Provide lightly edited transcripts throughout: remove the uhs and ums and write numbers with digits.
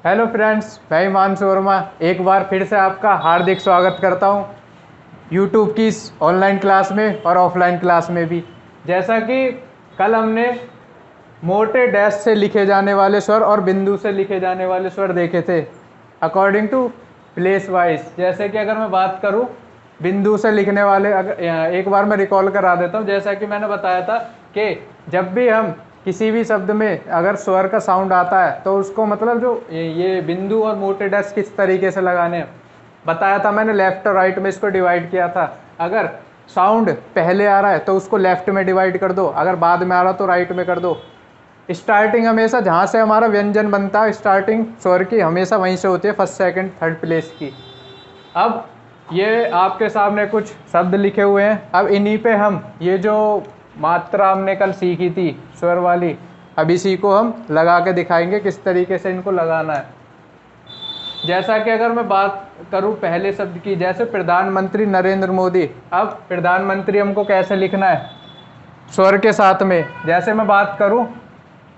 Hello friends, मैं हिमांशु वर्मा एक बार फिर से आपका हार्दिक स्वागत करता हूं यूट्यूब की इस ऑनलाइन क्लास में और ऑफलाइन क्लास में भी। जैसा कि कल हमने मोटे डैश से लिखे जाने वाले स्वर और बिंदु से लिखे जाने वाले स्वर देखे थे अकॉर्डिंग टू प्लेस वाइज। जैसे कि अगर मैं बात करूं बिंदु से लिखने वाले, एक बार मैं रिकॉल करा देता हूं। जैसा कि मैंने बताया था कि जब भी हम किसी भी शब्द में अगर स्वर का साउंड आता है तो उसको मतलब जो ये बिंदु और मोटे डैश किस तरीके से लगाने हैं बताया था मैंने। लेफ्ट और राइट में इसको डिवाइड किया था। अगर साउंड पहले आ रहा है तो उसको लेफ्ट में डिवाइड कर दो, अगर बाद में आ रहा तो राइट में कर दो। स्टार्टिंग हमेशा जहाँ से हमारा व्यंजन बनता है, स्टार्टिंग स्वर की हमेशा वहीं से होती है, फर्स्ट सेकंड थर्ड प्लेस की। अब ये आपके सामने कुछ शब्द लिखे हुए हैं। अब इन्हीं पे हम ये जो मात्रा हमने कल सीखी थी स्वर वाली, अब इसी को हम लगा के दिखाएंगे किस तरीके से इनको लगाना है। जैसा कि अगर मैं बात करूं पहले शब्द की, जैसे प्रधानमंत्री नरेंद्र मोदी। अब प्रधानमंत्री हमको कैसे लिखना है स्वर के साथ में। जैसे मैं बात करूं,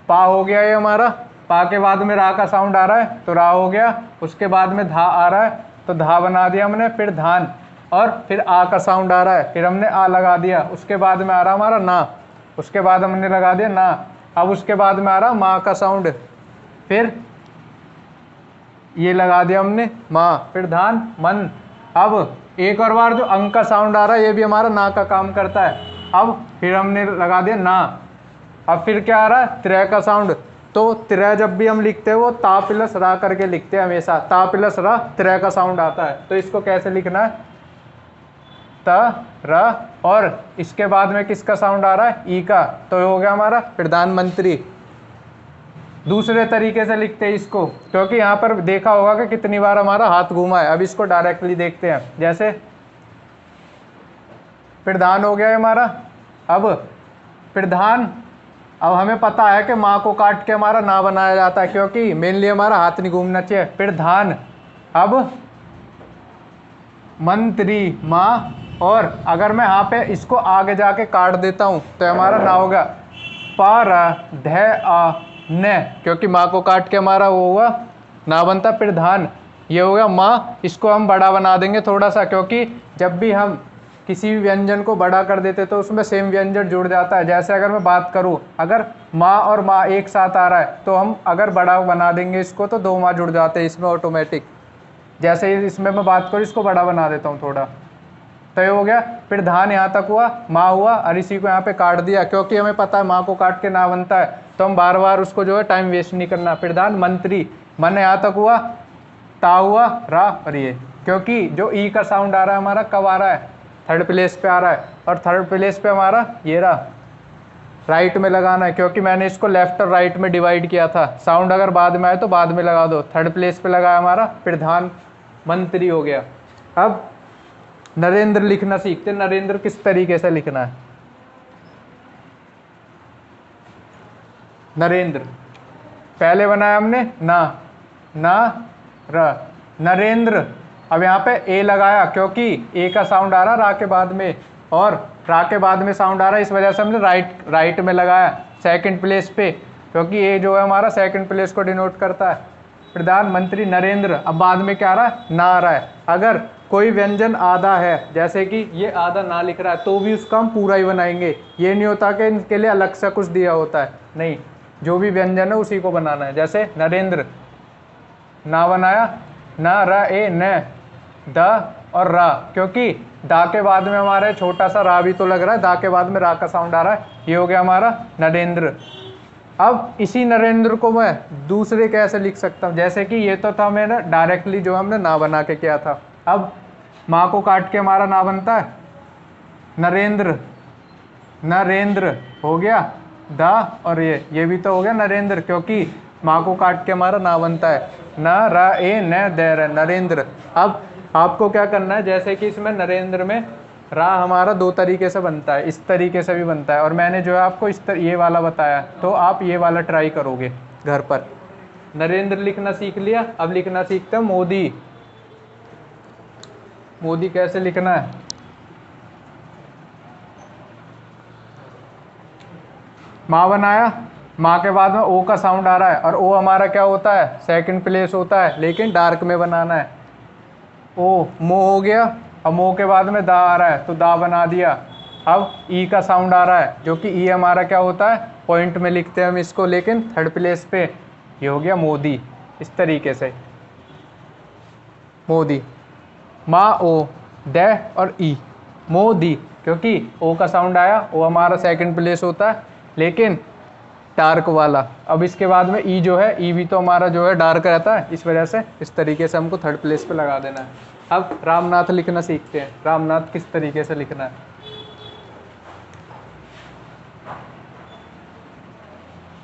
पा हो गया ये हमारा, पा के बाद में रा का साउंड आ रहा है तो रा हो गया। उसके बाद में धा आ रहा है तो धा बना दिया हमने, फिर धान, और फिर आ का साउंड आ रहा है फिर हमने आ लगा दिया। उसके बाद में आ रहा हमारा ना, उसके बाद हमने लगा दिया ना। अब उसके बाद में आ रहा माँ का साउंड, फिर ये लगा दिया हमने माँ, फिर धान मन। अब एक और बार जो अंक का साउंड आ रहा है ये भी हमारा ना का काम करता है। अब फिर हमने लगा दिया ना। अब फिर क्या आ रहा है त्रै का साउंड। तो त्रै जब भी हम लिखते हैं वो ता प्लस रा करके लिखते हैं हमेशा, ता प्लस रा त्रै का साउंड आता है। तो इसको कैसे लिखना है, त र, और इसके बाद में किसका साउंड आ रहा है ई का, तो ये हो गया हमारा प्रधानमंत्री। दूसरे तरीके से लिखते हैं इसको, क्योंकि यहाँ पर देखा होगा कि कितनी बार हमारा हाथ घूमा है। अब इसको डायरेक्टली देखते हैं। जैसे प्रधान हो गया हमारा। अब प्रधान, अब हमें पता है कि माँ को काट के हमारा ना बनाया जाता है, क्योंकि मेनली हमारा हाथ नहीं घूमना चाहिए। प्रधान, अब मंत्री माँ, और अगर मैं यहाँ पे इसको आगे जाके काट देता हूँ तो हमारा ना होगा पर ध आ न, क्योंकि माँ को काट के हमारा वो हुआ ना बनता प्रधान। ये हो गया माँ। इसको हम बड़ा बना देंगे थोड़ा सा, क्योंकि जब भी हम किसी भी व्यंजन को बड़ा कर देते तो उसमें सेम व्यंजन जुड़ जाता है। जैसे अगर मैं बात करूँ, अगर माँ और माँ एक साथ आ रहा है तो हम अगर बड़ा बना देंगे इसको तो दो माँ जुड़ जाते हैं इसमें ऑटोमेटिक। जैसे इसमें मैं बात करूँ, इसको बड़ा बना देता हूँ थोड़ा, तो ये हो गया प्रधान, यहाँ तक हुआ माँ हुआ, और इसी को यहाँ पे काट दिया क्योंकि हमें पता है माँ को काट के ना बनता है, तो हम बार बार उसको जो है टाइम वेस्ट नहीं करना। प्रधानमंत्री मन यहाँ तक हुआ, ता हुआ रा, और ये क्योंकि जो ई का साउंड आ रहा है हमारा कब आ रहा है, थर्ड प्लेस पे आ रहा है, और थर्ड प्लेस पे हमारा ये रहा राइट में लगाना है, क्योंकि मैंने इसको लेफ्ट और राइट में डिवाइड किया था। साउंड अगर बाद में आए तो बाद में लगा दो। थर्ड प्लेस पे लगा हमारा प्रधानमंत्री हो गया। अब नरेंद्र लिखना सीखते। नरेंद्र किस तरीके से लिखना है, नरेंद्र पहले बनाया हमने ना, ना र, नरेंद्र। अब यहाँ पे ए लगाया क्योंकि ए का साउंड आ रहा रा के बाद में, और रा के बाद में साउंड आ रहा है, इस वजह से हमने राइट में लगाया सेकंड प्लेस पे, क्योंकि ए जो है हमारा सेकंड प्लेस को डिनोट करता है। प्रधानमंत्री नरेंद्र। अब बाद में क्या आ रहा है ना आ रहा है। अगर कोई व्यंजन आधा है, जैसे कि ये आधा ना लिख रहा है, तो भी उसका हम पूरा ही बनाएंगे। ये नहीं होता कि इनके लिए अलग से कुछ दिया होता है, नहीं, जो भी व्यंजन है उसी को बनाना है। जैसे नरेंद्र ना बनाया, ना र ए न द और रा, क्योंकि दा के बाद में हमारे छोटा सा रा भी तो लग रहा है, दा के बाद में रा का साउंड आ रहा है। ये हो गया हमारा नरेंद्र। अब इसी नरेंद्र को मैं दूसरे कैसे लिख सकता हूँ, जैसे कि ये तो था मैंने डायरेक्टली जो हमने ना बना के किया था। अब माँ को काट के हमारा ना बनता है नरेंद्र, नरेंद्र हो गया दा, और ये भी तो हो गया नरेंद्र, क्योंकि माँ को काट के हमारा ना बनता है न र ए न द नरेंद्र। अब आपको क्या करना है, जैसे कि इसमें नरेंद्र में रा हमारा दो तरीके से बनता है, इस तरीके से भी बनता है, और मैंने जो है आपको ये वाला बताया, तो आप ये वाला ट्राई करोगे घर पर। नरेंद्र लिखना सीख लिया। अब लिखना सीखते हैं मोदी। मोदी कैसे लिखना है, माँ बनाया, माँ के बाद में ओ का साउंड आ रहा है और ओ हमारा क्या होता है, सेकंड प्लेस होता है, लेकिन डार्क में बनाना है। ओ मो हो गया, अब मो के बाद में दा आ रहा है तो दा बना दिया। अब ई का साउंड आ रहा है, जो कि ई हमारा क्या होता है, पॉइंट में लिखते हैं हम इसको, लेकिन थर्ड प्लेस पे। ये हो गया मोदी, इस तरीके से मोदी। मा ओ दे और ई मोदी, क्योंकि ओ का साउंड आया, ओ हमारा सेकंड प्लेस होता है लेकिन डार्क वाला। अब इसके बाद में ई जो है, ई भी तो हमारा जो है डार्क रहता है, इस वजह से इस तरीके से हमको थर्ड प्लेस पे लगा देना है। अब रामनाथ लिखना सीखते हैं। रामनाथ किस तरीके से लिखना है।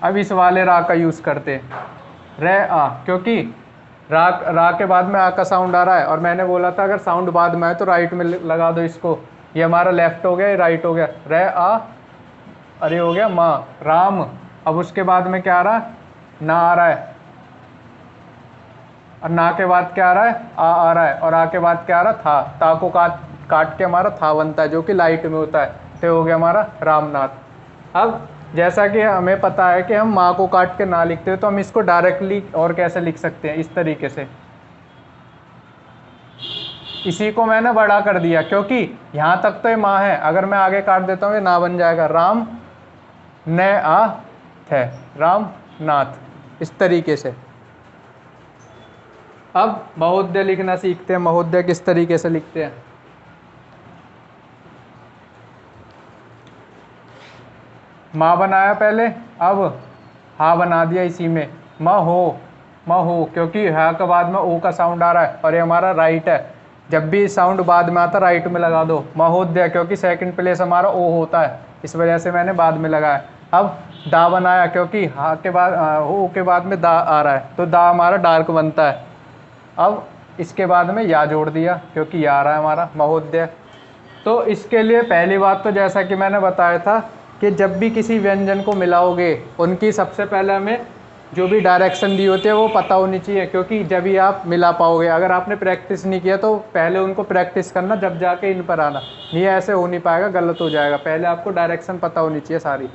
अब इस वाले रा का यूज़ करते हैं, रे आ, क्योंकि रा के बाद में आ का साउंड आ रहा है और मैंने बोला था अगर साउंड बाद में आए तो राइट में लगा दो इसको। ये हमारा लेफ्ट हो गया, ये राइट हो गया। रे आ, अरे हो गया माँ, राम। अब उसके बाद में क्या आ रहा है, ना आ रहा है, और ना के बाद क्या आ रहा है, आ रहा है, और आ के बाद क्या आ रहा है, था। ता को काट के हमारा था बनता है, जो कि लाइट में होता है, तो हो गया हमारा रामनाथ। अब जैसा कि हमें पता है कि हम माँ को काट के ना लिखते हैं, तो हम इसको डायरेक्टली और कैसे लिख सकते हैं, इस तरीके से। इसी को मैंने बड़ा कर दिया क्योंकि यहाँ तक तो ये माँ है, अगर मैं आगे काट देता हूँ ये ना बन जाएगा, राम न आ थे, राम नाथ, इस तरीके से। अब महोदय लिखना सीखते हैं। महोदय किस तरीके से लिखते हैं। माँ बनाया पहले, अब हा बना दिया इसी में, म हो, क्योंकि हा के बाद में ओ का साउंड आ रहा है और ये हमारा राइट है। जब भी साउंड बाद में आता राइट में लगा दो। महोदय, क्योंकि सेकंड प्लेस हमारा ओ होता है, इस वजह से मैंने बाद में लगाया। अब दा बनाया, क्योंकि हा के बाद ओ के बाद में दा आ रहा है, तो दा हमारा डार्क बनता है। अब इसके बाद में या जोड़ दिया, क्योंकि या आ रहा है हमारा महोदय। तो इसके लिए पहली बात तो जैसा कि मैंने बताया था कि जब भी किसी व्यंजन को मिलाओगे, उनकी सबसे पहले हमें जो भी डायरेक्शन दी होती है वो पता होनी चाहिए, क्योंकि जब ही आप मिला पाओगे। अगर आपने प्रैक्टिस नहीं किया तो पहले उनको प्रैक्टिस करना, जब जाके इन पर आना। नहीं ऐसे हो नहीं पाएगा, गलत हो जाएगा। पहले आपको डायरेक्शन पता होनी चाहिए सारी।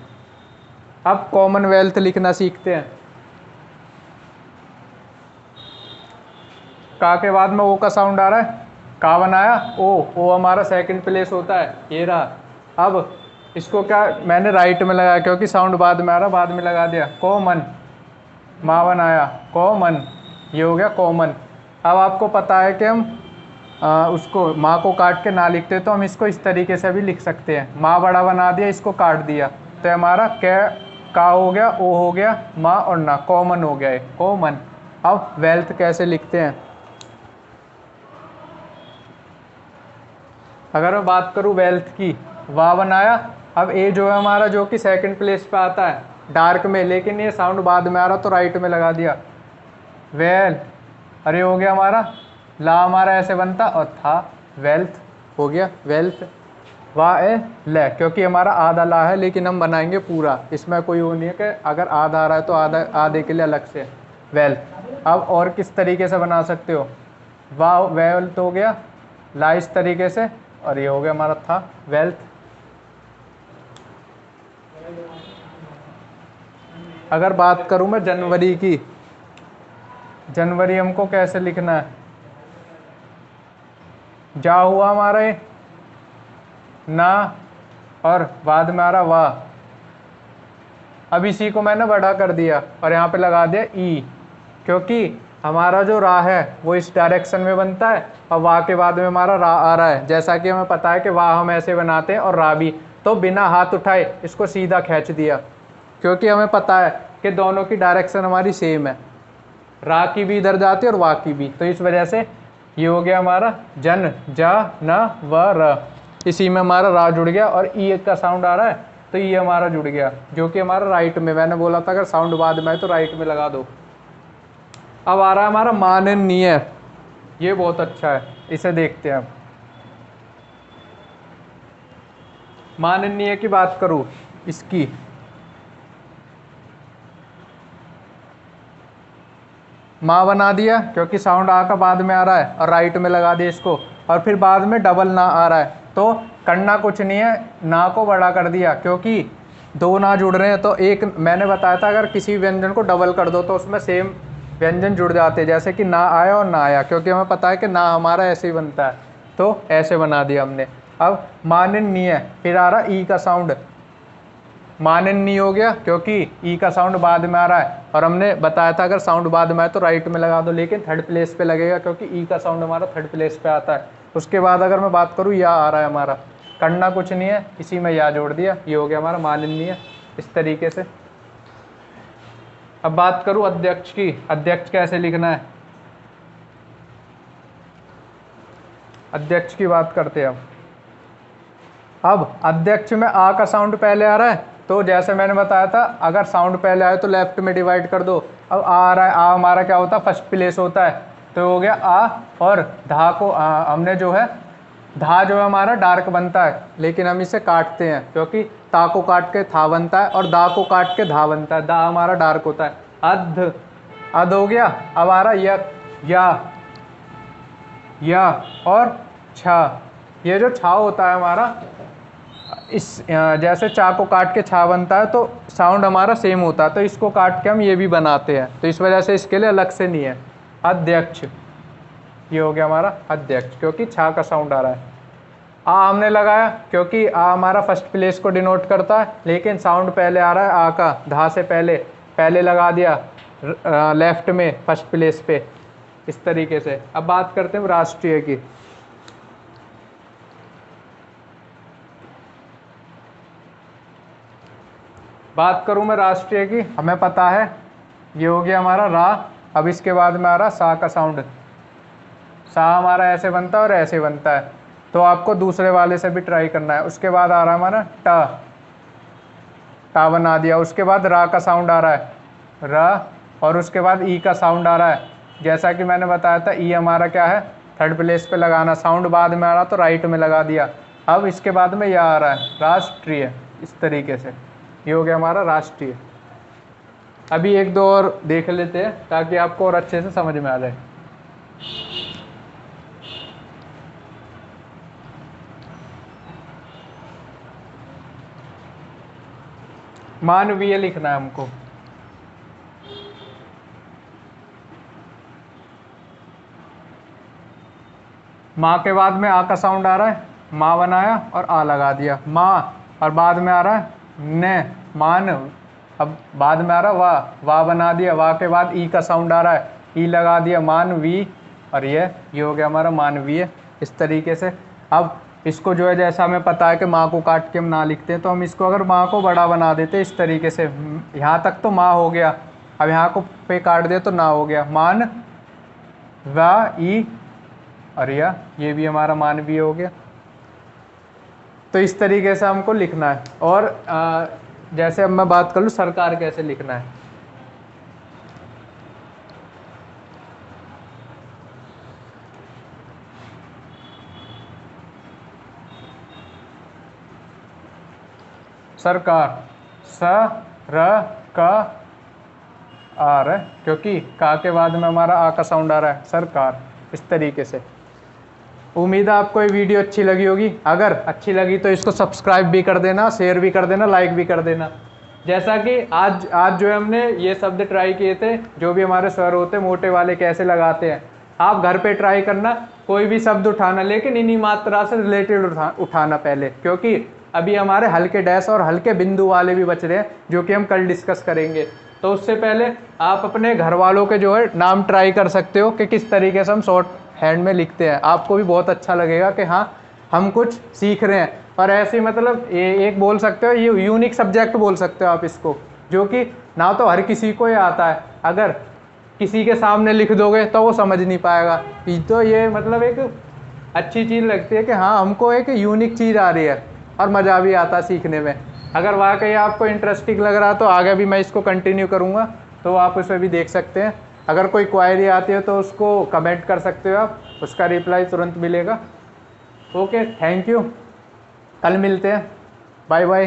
अब कॉमनवेल्थ लिखना सीखते हैं। का के बाद में ओ का साउंड आ रहा है, का बनाया, ओ हमारा सेकंड प्लेस होता है, ये रहा। अब इसको क्या मैंने राइट में लगाया, क्योंकि साउंड बाद में आ रहा, बाद में लगा दिया। कॉमन, माँ बनाया, कॉमन, ये हो गया कॉमन। अब आपको पता है कि हम उसको माँ को काट के ना लिखते, तो हम इसको इस तरीके से भी लिख सकते हैं। माँ बड़ा बना दिया, इसको काट दिया, तो हमारा का हो गया, ओ हो गया, माँ और ना, कॉमन हो गया है, कॉमन। अब वेल्थ कैसे लिखते हैं। अगर मैं बात करूँ वेल्थ की, वाह बनाया। अब ए जो है हमारा, जो कि सेकंड प्लेस पे आता है डार्क में, लेकिन ये साउंड बाद में आ रहा तो राइट में लगा दिया, वेल। अरे हो गया हमारा, ला हमारा ऐसे बनता और था, वेल्थ हो गया, वेल्थ। वाह ए ले, क्योंकि हमारा आधा ला है, लेकिन हम बनाएंगे पूरा, इसमें कोई वो नहीं है कि अगर आधा आ रहा है तो आधे के लिए अलग से वेल्थ। अब और किस तरीके से बना सकते हो, वाह वेल्थ हो गया, ला इस तरीके से, और ये हो गया हमारा था, वेल्थ। अगर बात करूं मैं जनवरी की, जनवरी हमको कैसे लिखना है। जा हुआ हमारा ये ना, और बाद में आ रहा वाह। अब इसी को मैंने बड़ा कर दिया और यहाँ पे लगा दिया ई, क्योंकि हमारा जो रा है वो इस डायरेक्शन में बनता है और वाह के बाद में हमारा रा आ रहा है। जैसा कि हमें पता है कि वाह हम ऐसे बनाते हैं और रा भी, तो बिना हाथ उठाए इसको सीधा खींच दिया, क्योंकि हमें पता है कि दोनों की डायरेक्शन हमारी सेम है, रा की भी इधर जाती है और वाह की भी। तो इस वजह से ये हो गया हमारा जन, जा न व र, इसी में हमारा रा जुड़ गया और ई का साउंड आ रहा है तो ये हमारा जुड़ गया, जो कि हमारा राइट में। मैंने बोला था अगर साउंड बाद में है तो राइट में लगा दो। अब आ रहा है हमारा माननीय, ये बहुत अच्छा है, इसे देखते हैं। अब माननीय की बात करूं, इसकी माँ बना दिया, क्योंकि साउंड आ का बाद में आ रहा है और राइट में लगा दिया इसको, और फिर बाद में डबल ना आ रहा है, तो करना कुछ नहीं है, ना को बड़ा कर दिया, क्योंकि दो ना जुड़ रहे हैं तो एक, मैंने बताया था अगर किसी व्यंजन को डबल कर दो तो उसमें सेम व्यंजन जुड़ जाते हैं, जैसे कि ना आया और ना आया, क्योंकि हमें पता है कि ना हमारा ऐसे ही बनता है तो ऐसे बना दिया हमने। अब माननीय, फिर आ रहा ई का साउंड, माननीय हो गया क्योंकि ई का साउंड बाद में आ रहा है, और हमने बताया था अगर साउंड बाद में आए तो राइट में लगा दो, लेकिन थर्ड प्लेस पे लगेगा क्योंकि ई का साउंड हमारा थर्ड प्लेस पे आता है। उसके बाद अगर मैं बात करूँ या आ रहा है हमारा, करना कुछ नहीं है, इसी में या जोड़ दिया, ये हो गया हमारा माननीय, इस तरीके से। अब बात करूँ अध्यक्ष की, अध्यक्ष कैसे लिखना है, अध्यक्ष की बात करते हैं अब अध्यक्ष में आ का साउंड पहले आ रहा है, तो जैसे मैंने बताया था अगर साउंड पहले आए तो लेफ्ट में डिवाइड कर दो। अब आ रहा है, आ हमारा क्या होता है, फर्स्ट प्लेस होता है, तो हो गया आ, और धा को हमने जो है, धा जो है हमारा डार्क बनता है, लेकिन हम इसे काटते हैं क्योंकि ता को काट के था बनता है और दा को काट के धा बनता है, दा हमारा डार्क होता है। अध, अध हो गया। अब आ रहा या और छा, ये जो छा होता है हमारा, इस जैसे चा को काट के छा बनता है तो साउंड हमारा सेम होता है, तो इसको काट के हम ये भी बनाते हैं, तो इस वजह से इसके लिए अलग से नहीं है। अध्यक्ष, ये हो गया हमारा अध्यक्ष क्योंकि छा का साउंड आ रहा है। आ हमने लगाया क्योंकि आ हमारा फर्स्ट प्लेस को डिनोट करता है, लेकिन साउंड पहले आ रहा है आ का, धा से पहले लगा दिया लेफ्ट में फर्स्ट प्लेस पे, इस तरीके से। अब बात करते हैं राष्ट्रीय की। बात करूं मैं राष्ट्रीय की, हमें पता है ये हो गया हमारा रा। अब इसके बाद में आ रहा सा का साउंड, सा हमारा ऐसे बनता है और ऐसे बनता है, तो आपको दूसरे वाले से भी ट्राई करना है। उसके बाद आ रहा है हमारा टा, टा बना दिया। उसके बाद रा का साउंड आ रहा है, रा, और उसके बाद ई का साउंड आ रहा है। जैसा कि मैंने बताया था ई हमारा क्या है, थर्ड प्लेस पे लगाना, साउंड बाद में आ रहा तो राइट में लगा दिया। अब इसके बाद में यह आ रहा है राष्ट्रीय, इस तरीके से, ये हो गया हमारा राष्ट्रीय। अभी एक दो और देख लेते हैं ताकि आपको और अच्छे से समझ में आ जाए। मानवीय लिखना है हमको, माँ के बाद में आ का साउंड आ रहा है, माँ बनाया और आ लगा दिया, माँ, और बाद में आ रहा है ने, मान। अब बाद में आ रहा वाह बना दिया, वाह के बाद ई का साउंड आ रहा है, ई लगा दिया, मानवी, और ये हो गया हमारा मानवीय, इस तरीके से। अब इसको जो है जैसा हमें पता है कि माँ को काट के हम ना लिखते हैं, तो हम इसको अगर माँ को बड़ा बना देते इस तरीके से, यहाँ तक तो माँ हो गया, अब यहाँ को पे काट दे तो ना हो गया, मान वा ई, और ये भी हमारा मानवीय हो गया। तो इस तरीके से हमको लिखना है। और जैसे अब मैं बात कर लूँ सरकार कैसे लिखना है। सरकार, स र क आर, क्योंकि का के बाद में हमारा आ का साउंड आ रहा है, सरकार, इस तरीके से। उम्मीद है आपको ये वीडियो अच्छी लगी होगी। अगर अच्छी लगी तो इसको सब्सक्राइब भी कर देना, शेयर भी कर देना, लाइक भी कर देना। जैसा कि आज जो है हमने ये शब्द ट्राई किए थे, जो भी हमारे स्वर होते हैं मोटे वाले कैसे लगाते हैं, आप घर पे ट्राई करना, कोई भी शब्द उठाना, लेकिन इन्हीं मात्रा से रिलेटेड उठाना पहले, क्योंकि अभी हमारे हल्के डैश और हल्के बिंदु वाले भी बच रहे हैं जो कि हम कल डिस्कस करेंगे। तो उससे पहले आप अपने घर वालों के जो है नाम ट्राई कर सकते हो कि किस तरीके से हम शॉर्ट हैंड में लिखते हैं। आपको भी बहुत अच्छा लगेगा कि हाँ हम कुछ सीख रहे हैं। और ऐसे ही मतलब एक बोल सकते हो, ये यूनिक सब्जेक्ट बोल सकते हो आप इसको, जो कि ना तो हर किसी को ये आता है, अगर किसी के सामने लिख दोगे तो वो समझ नहीं पाएगा। तो ये मतलब एक अच्छी चीज़ लगती है कि हाँ हमको एक यूनिक चीज़ आ रही है और मज़ा भी आता है सीखने में। अगर वाकई आपको इंटरेस्टिंग लग रहा तो आगे भी मैं इसको कंटिन्यू करूँगा, तो आप उसमें भी देख सकते हैं। अगर कोई क्वायरी आती है तो उसको कमेंट कर सकते हो आप, उसका रिप्लाई तुरंत मिलेगा। ओके, थैंक यू, कल मिलते हैं, बाय बाय।